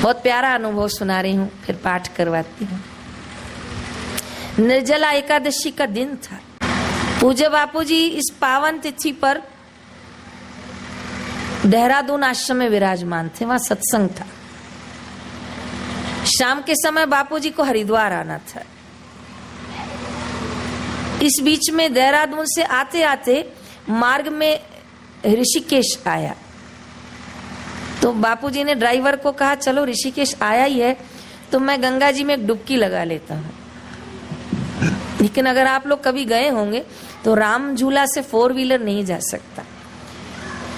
बहुत प्यारा अनुभव सुना रही हूँ, फिर पाठ करवाती हूँ। निर्जला एकादशी का दिन था। पूज्य बापूजी इस पावन तिथि पर देहरादून आश्रम में विराजमान थे, वहां सत्संग था। शाम के समय बापूजी को हरिद्वार आना था। इस बीच में देहरादून से आते आते मार्ग में ऋषिकेश आया, तो बापूजी ने ड्राइवर को कहा चलो ऋषिकेश आया ही है तो मैं गंगा जी में एक डुबकी लगा लेता हूँ। लेकिन अगर आप लोग कभी गए होंगे तो राम झूला से 4 व्हीलर नहीं जा सकता,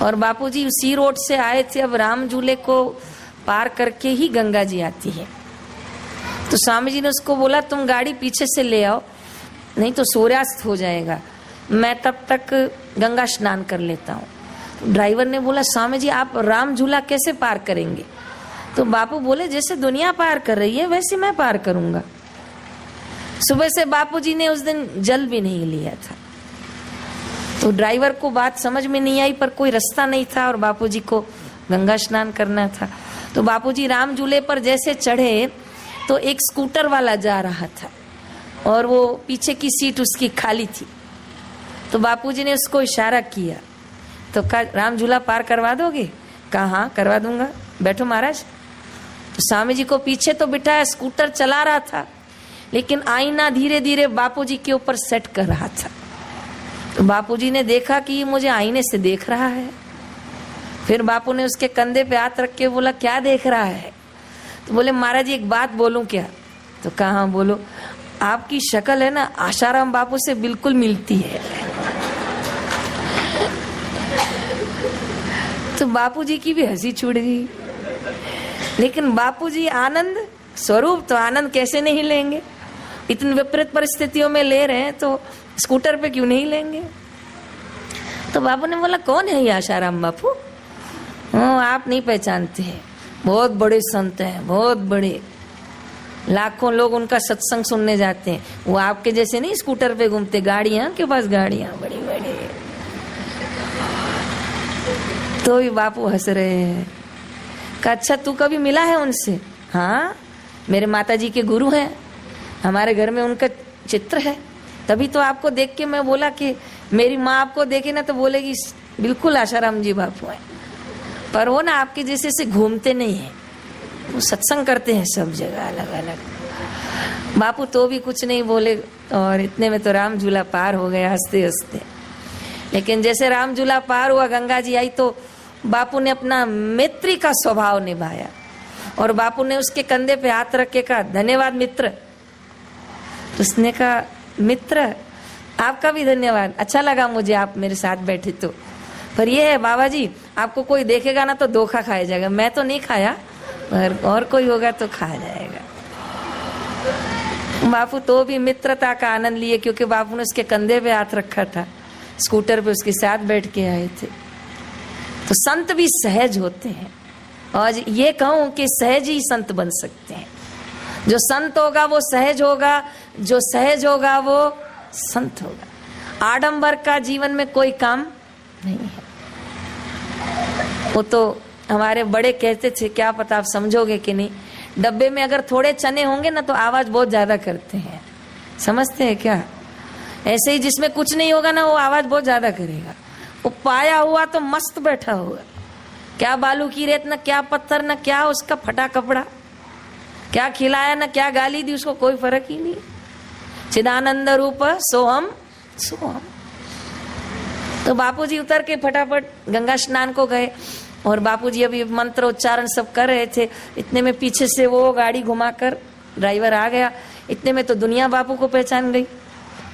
और बापूजी उसी रोड से आए थे। अब राम झूले को पार करके ही गंगा जी आती है, तो स्वामी जी ने उसको बोला तुम गाड़ी पीछे से ले आओ, नहीं तो सूर्यास्त हो जाएगा, मैं तब तक गंगा स्नान कर लेता हूँ। तो ड्राइवर ने बोला स्वामी जी आप राम झूला कैसे पार करेंगे? तो बापू बोले जैसे दुनिया पार कर रही है वैसे मैं पार करूंगा। सुबह से बापूजी ने उस दिन जल भी नहीं लिया था, तो ड्राइवर को बात समझ में नहीं आई, पर कोई रास्ता नहीं था और बापूजी को गंगा स्नान करना था। तो बापूजी राम झूले पर जैसे चढ़े तो एक स्कूटर वाला जा रहा था और वो पीछे की सीट उसकी खाली थी। तो बापूजी ने उसको इशारा किया, तो कहा राम झूला पार करवा दोगे? कहा हाँ करवा दूंगा, बैठो महाराज। तो स्वामी जी को पीछे तो बिठाया, स्कूटर चला रहा था, लेकिन आईना धीरे धीरे बापूजी के ऊपर सेट कर रहा था। तो बापूजी ने देखा कि ये मुझे आईने से देख रहा है। फिर बापू ने उसके कंधे पे हाथ रख के बोला क्या देख रहा है? तो बोले महाराज एक बात बोलूं क्या? तो कहा हाँ बोलो। आपकी शक्ल है ना आशाराम बापू से बिल्कुल मिलती है। तो बापूजी की भी हंसी छूट गई, लेकिन बापूजी आनंद स्वरूप, तो आनंद कैसे नहीं लेंगे? इतनी विपरीत परिस्थितियों में ले रहे हैं तो स्कूटर पे क्यों नहीं लेंगे? तो बापू ने बोला कौन है ये आशाराम बापू? आप नहीं पहचानते हैं, बहुत बड़े संत हैं, बहुत बड़े, लाखों लोग उनका सत्संग सुनने जाते हैं। वो आपके जैसे नहीं स्कूटर पे घूमते, गाड़ियां के पास गाड़ियां बड़ी बड़ी। तो भी बापू हंस रहे हैं। कहा अच्छा तू कभी मिला है उनसे? हाँ मेरे माता जी के गुरु हैं, हमारे घर में उनका चित्र है, तभी तो आपको देख के मैं बोला कि मेरी माँ आपको देखे ना तो बोलेगी बिल्कुल आशाराम जी बापू है। पर वो ना आपके जैसे से घूमते नहीं है, वो सत्संग करते हैं सब जगह अलग अलग। बापू तो भी कुछ नहीं बोले, और इतने में तो राम झूला पार हो गया हंसते हंसते। लेकिन जैसे राम झूला पार हुआ, गंगा जी आई, तो बापू ने अपना मैत्री का स्वभाव निभाया और बापू ने उसके कंधे पे हाथ रख के कहा धन्यवाद मित्र। तो उसने कहा मित्र आपका भी धन्यवाद, अच्छा लगा मुझे आप मेरे साथ बैठे तो। पर ये है बाबा जी आपको कोई देखेगा ना तो धोखा खाया जाएगा। मैं तो नहीं खाया, पर और कोई होगा तो खाया जाएगा। बापू तो भी मित्रता का आनंद लिए, क्योंकि बापू ने उसके कंधे पे हाथ रखा था, स्कूटर पे उसके साथ बैठ के आए थे। तो संत भी सहज होते हैं, और ये कहूं कि सहज ही संत बन सकते हैं। जो संत होगा वो सहज होगा, जो सहज होगा वो संत होगा। आडंबर का जीवन में कोई काम नहीं है। वो तो हमारे बड़े कहते थे, क्या पता आप समझोगे कि नहीं, डब्बे में अगर थोड़े चने होंगे ना तो आवाज बहुत ज्यादा करते हैं, समझते हैं क्या? ऐसे ही जिसमें कुछ नहीं होगा ना वो आवाज बहुत ज्यादा करेगा। वो पाया हुआ तो मस्त बैठा हुआ, क्या बालू की रेत ना क्या पत्थर ना क्या उसका फटा कपड़ा, क्या खिलाया ना क्या गाली दी, उसको कोई फर्क ही नहीं। चिदानंद रूप सोहम सोहम। तो बापूजी उतर के फटाफट गंगा स्नान को गए, और बापूजी अभी मंत्र उच्चारण सब कर रहे थे। इतने में पीछे से वो गाड़ी घुमाकर ड्राइवर आ गया। इतने में तो दुनिया बापू को पहचान गई।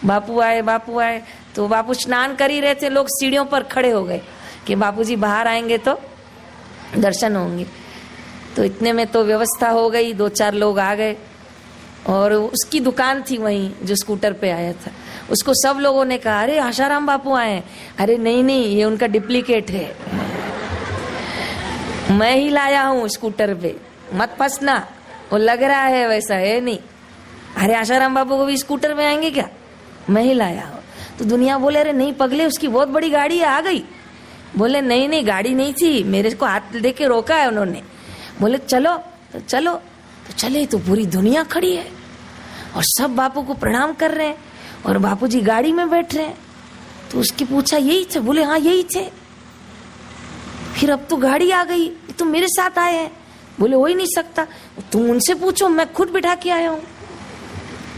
बापू आए बापू आए। तो बापू स्नान कर ही रहे थे, लोग सीढ़ियों पर खड़े हो गए कि बापूजी बाहर आएंगे तो दर्शन होंगे। तो इतने में तो व्यवस्था हो गई, 2-4 लोग आ गए, और उसकी दुकान थी वहीं जो स्कूटर पे आया था। उसको सब लोगों ने कहा अरे आशाराम बापू आए। अरे नहीं नहीं ये उनका डुप्लीकेट है, मैं ही लाया हूँ स्कूटर पे, मत फंसना, वो लग रहा है वैसा है नहीं। अरे आशाराम बापू को भी स्कूटर में आएंगे क्या? मैं ही लाया हूँ। तो दुनिया बोले अरे नहीं पगले उसकी बहुत बड़ी गाड़ी आ गई। बोले नहीं नहीं गाड़ी नहीं थी, मेरे को हाथ दे के रोका है उन्होंने। बोले चलो तो चलो। तो चले तो पूरी दुनिया खड़ी है और सब बापू को प्रणाम कर रहे हैं और बापूजी गाड़ी में बैठ रहे हैं। तो उसकी पूछा यही थे? बोले हाँ यही थे। फिर अब तो गाड़ी आ गई, तुम मेरे साथ आए हैं। बोले हो ही नहीं सकता, तुम उनसे पूछो, मैं खुद बिठा के आया हूँ।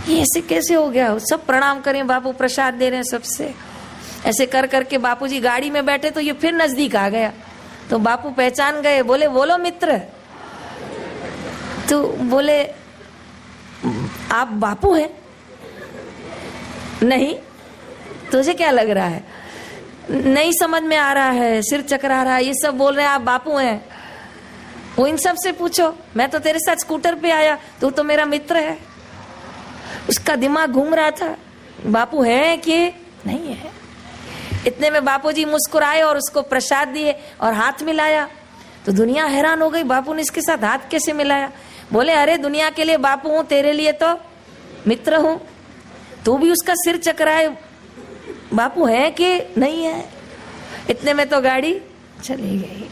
ये ऐसे कैसे हो गया? सब प्रणाम करें, बापू प्रसाद दे रहे हैं सबसे। ऐसे कर करके बापूजी गाड़ी में बैठे तो ये फिर नजदीक आ गया। तो बापू पहचान गए, बोले बोलो मित्र। तो बोले आप बापू हैं? नहीं। तुझे क्या लग रहा है? नहीं समझ में आ रहा है, सिर चकरा रहा है, ये सब बोल रहे हैं आप बापू हैं। वो इन सब से पूछो, मैं तो तेरे साथ स्कूटर पे आया, तू तो मेरा मित्र है। उसका दिमाग घूम रहा था, बापू है कि नहीं है। इतने में बापूजी मुस्कुराए और उसको प्रसाद दिए और हाथ मिलाया। तो दुनिया हैरान हो गई, बापू ने इसके साथ हाथ कैसे मिलाया? बोले अरे दुनिया के लिए बापू हूं, तेरे लिए तो मित्र हूं। तू भी उसका सिर चकराए, बापू है कि नहीं है। इतने में तो गाड़ी चली गई।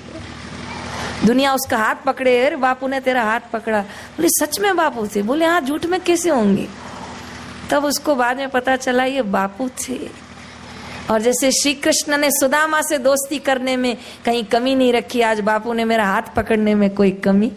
दुनिया उसका हाथ पकड़े, अरे बापू ने तेरा हाथ पकड़ा। बोले सच में बापू थे? बोले हाँ, झूठ में कैसे होंगे। तब उसको बाद में पता चला ये बापू थे। और जैसे श्री कृष्ण ने सुदामा से दोस्ती करने में कहीं कमी नहीं रखी, आज बापू ने मेरा हाथ पकड़ने में कोई कमी